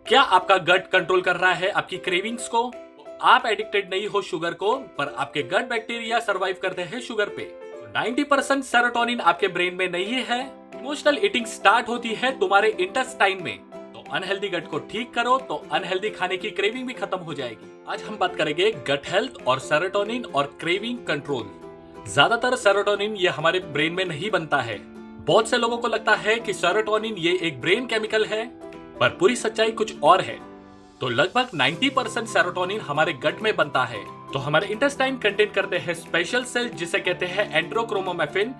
क्या आपका गट कंट्रोल कर रहा है आपकी क्रेविंग्स को? आप एडिक्टेड नहीं हो शुगर को, पर आपके गट बैक्टीरिया सरवाइव करते हैं शुगर पे। 90% सेरोटोनिन आपके ब्रेन में नहीं है। इमोशनल ईटिंग स्टार्ट होती है तुम्हारे इंटेस्टाइन में। तो अनहेल्दी गट को ठीक करो तो अनहेल्दी खाने की क्रेविंग भी खत्म हो जाएगी। आज हम बात करेंगे गट हेल्थ और सेरोटोनिन और क्रेविंग कंट्रोल। ज्यादातर सेरोटोनिन ये हमारे ब्रेन में नहीं बनता है। बहुत से लोगों को लगता है कि सेरोटोनिन ये एक ब्रेन केमिकल है, पर पूरी सच्चाई कुछ और है। तो लगभग 90% सेरोटोनिन हमारे गट में बनता है। तो हमारे इंटेस्टाइन कंटेन करते हैं स्पेशल सेल जिसे कहते हैं एंड्रोक्रोमोमेफिन,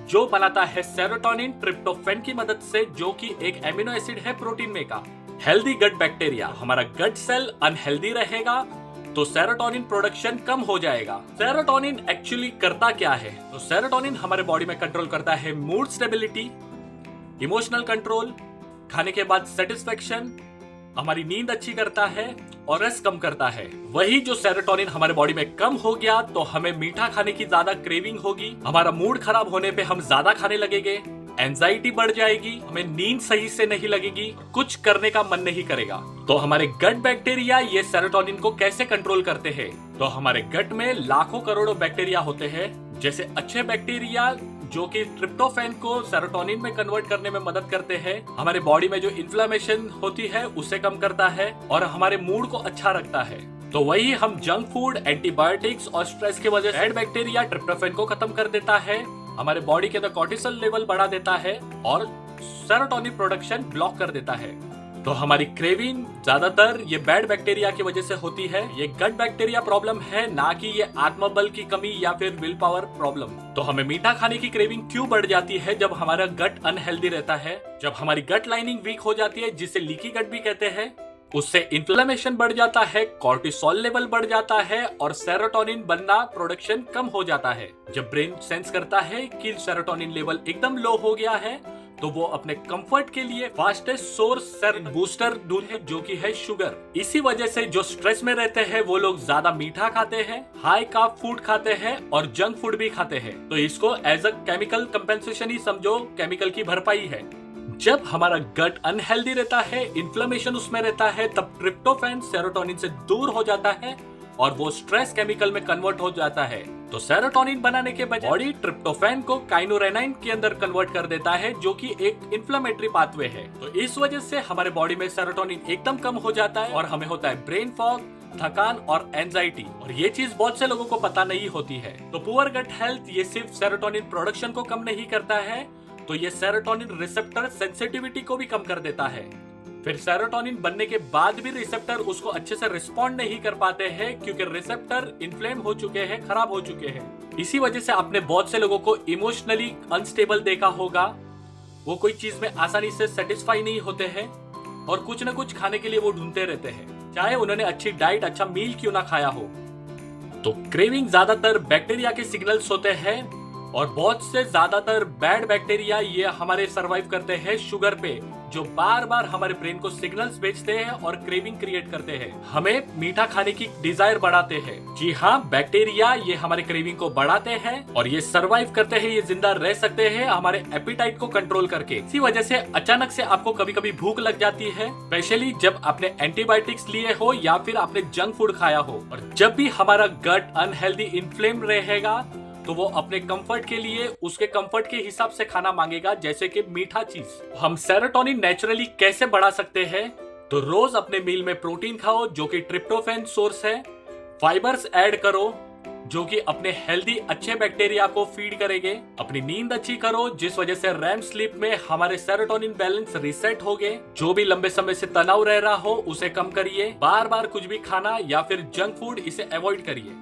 जो बनाता है सेरोटोनिन ट्रिप्टोफैन की मदद से, जो कि एक एमिनो एसिड है प्रोटीन में का। हेल्दी गट बैक्टीरिया, हमारा गट सेल अनहेल्दी रहेगा तो सेरोटोनिन प्रोडक्शन कम हो जाएगा। सेरोटोनिन एक्चुअली करता क्या है? तो सेरोटोनिन हमारे बॉडी में कंट्रोल करता है मूड स्टेबिलिटी, इमोशनल कंट्रोल, खाने के बाद सेटिस्फेक्शन, हमारी नींद अच्छी करता है और रेस्ट कम करता है। वही जो सेरोटोनिन हमारे बॉडी में कम हो गया तो हमें मीठा खाने की ज्यादा क्रेविंग होगी, हमारा मूड खराब होने पे हम ज्यादा खाने लगेंगे, एंजाइटी बढ़ जाएगी, हमें नींद सही से नहीं लगेगी, कुछ करने का मन नहीं करेगा। तो हमारे गट बैक्टीरिया ये सेरोटोनिन को कैसे कंट्रोल करते हैं? तो हमारे गट में लाखों करोड़ों बैक्टीरिया होते हैं। जैसे अच्छे बैक्टीरिया जो कि ट्रिप्टोफैन को सेरोटोनिन में कन्वर्ट करने में मदद करते हैं, हमारे बॉडी में जो इन्फ्लेमेशन होती है उसे कम करता है और हमारे मूड को अच्छा रखता है। तो वही हम जंक फूड, एंटीबायोटिक्स और स्ट्रेस की वजह से बैड बैक्टीरिया ट्रिप्टोफैन को खत्म कर देता है, हमारे बॉडी के अंदर कॉर्टिसोल लेवल बढ़ा देता है और सेरोटोनिन प्रोडक्शन ब्लॉक कर देता है। तो हमारी क्रेविंग ज्यादातर ये बैड बैक्टीरिया की वजह से होती है। ये गट बैक्टीरिया प्रॉब्लम है, ना कि ये आत्मबल की कमी या फिर विल पावर प्रॉब्लम। तो हमें मीठा खाने की क्रेविंग क्यों बढ़ जाती है जब हमारा गट अनहेल्दी रहता है? जब हमारी गट लाइनिंग वीक हो जाती है, जिसे लीकी गट भी कहते हैं, उससे इन्फ्लेमेशन बढ़ जाता है, कॉर्टिसोल लेवल बढ़ जाता है और सेरोटोनिन बनना प्रोडक्शन कम हो जाता है। जब ब्रेन सेंस करता है कि सेरोटोनिन लेवल एकदम लो हो गया है तो वो अपने कंफर्ट के लिए फास्टेस्ट सोर्स बूस्टर ढूंढे, जो कि है शुगर। इसी वजह से जो स्ट्रेस में रहते हैं वो लोग ज्यादा मीठा खाते हैं, हाई कार्ब फूड खाते हैं और जंक फूड भी खाते हैं। तो इसको एज अ केमिकल कंपेंसेशन ही समझो, केमिकल की भरपाई है। जब हमारा गट अनहेल्दी रहता है, इन्फ्लेमेशन उसमें रहता है, तब ट्रिप्टोफैन सेरोटोनिन से दूर हो जाता है और वो स्ट्रेस केमिकल में कन्वर्ट हो जाता है। तो सेरोटोनिन बनाने के बजाय बॉडी ट्रिप्टोफैन को काइनोरेनाइन के अंदर कन्वर्ट कर देता है, जो कि एक इन्फ्लेमेटरी पाथवे है। तो इस वजह से हमारे बॉडी में सेरोटोनिन एकदम कम हो जाता है और हमें होता है ब्रेन फॉग, थकान और एंजाइटी। और ये चीज बहुत से लोगों को पता नहीं होती है। तो पुअर गट हेल्थ ये सिर्फ सेरोटोनिन प्रोडक्शन को कम नहीं करता है, तो ये सेरोटोनिन रिसेप्टर सेंसिटिविटी को भी कम कर देता है। फिर सेरोटोनिन बनने के बाद भी रिसेप्टर उसको अच्छे से रिस्पॉन्ड नहीं कर पाते हैं, क्योंकि रिसेप्टर इन्फ्लेम हो चुके हैं, खराब हो चुके हैं। इसी वजह से आपने बहुत से लोगों को इमोशनली अनस्टेबल देखा होगा। वो कोई चीज में आसानी से सेटिस्फाई नहीं होते हैं और कुछ न कुछ खाने के लिए वो ढूंढते रहते हैं, चाहे उन्होंने अच्छी डाइट, अच्छा मील क्यों ना खाया हो। तो क्रेविंग ज्यादातर बैक्टीरिया के सिग्नल्स होते हैं और बहुत से ज्यादातर बैड बैक्टीरिया ये हमारे सरवाइव करते हैं शुगर पे, जो बार बार हमारे ब्रेन को सिग्नल्स भेजते हैं और क्रेविंग क्रिएट करते हैं, हमें मीठा खाने की डिजायर बढ़ाते हैं। जी हाँ, बैक्टीरिया ये हमारे क्रेविंग को बढ़ाते हैं और ये सरवाइव करते हैं, ये जिंदा रह सकते हैं हमारे एपिटाइट को कंट्रोल करके। इसी वजह से अचानक से आपको कभी कभी भूख लग जाती है, स्पेशली जब आपने एंटीबायोटिक्स लिए हो या फिर आपने जंक फूड खाया हो। और जब भी हमारा गट अनहेल्दी इन्फ्लेम रहेगा तो वो अपने कंफर्ट के लिए उसके कंफर्ट के हिसाब से खाना मांगेगा, जैसे कि मीठा चीज। हम सेरोटोनिन नेचुरली कैसे बढ़ा सकते हैं? तो रोज अपने मील में प्रोटीन खाओ, जो कि ट्रिप्टोफैन सोर्स है, फाइबर्स ऐड करो जो कि अपने हेल्दी अच्छे बैक्टीरिया को फीड करेंगे, अपनी नींद अच्छी करो जिस वजह से रैम स्लीप में हमारे सेरोटोनिन बैलेंस रीसेट हो गए, जो भी लंबे समय से तनाव रह रहा हो उसे कम करिए, बार बार कुछ भी खाना या फिर जंक फूड इसे अवॉइड करिए।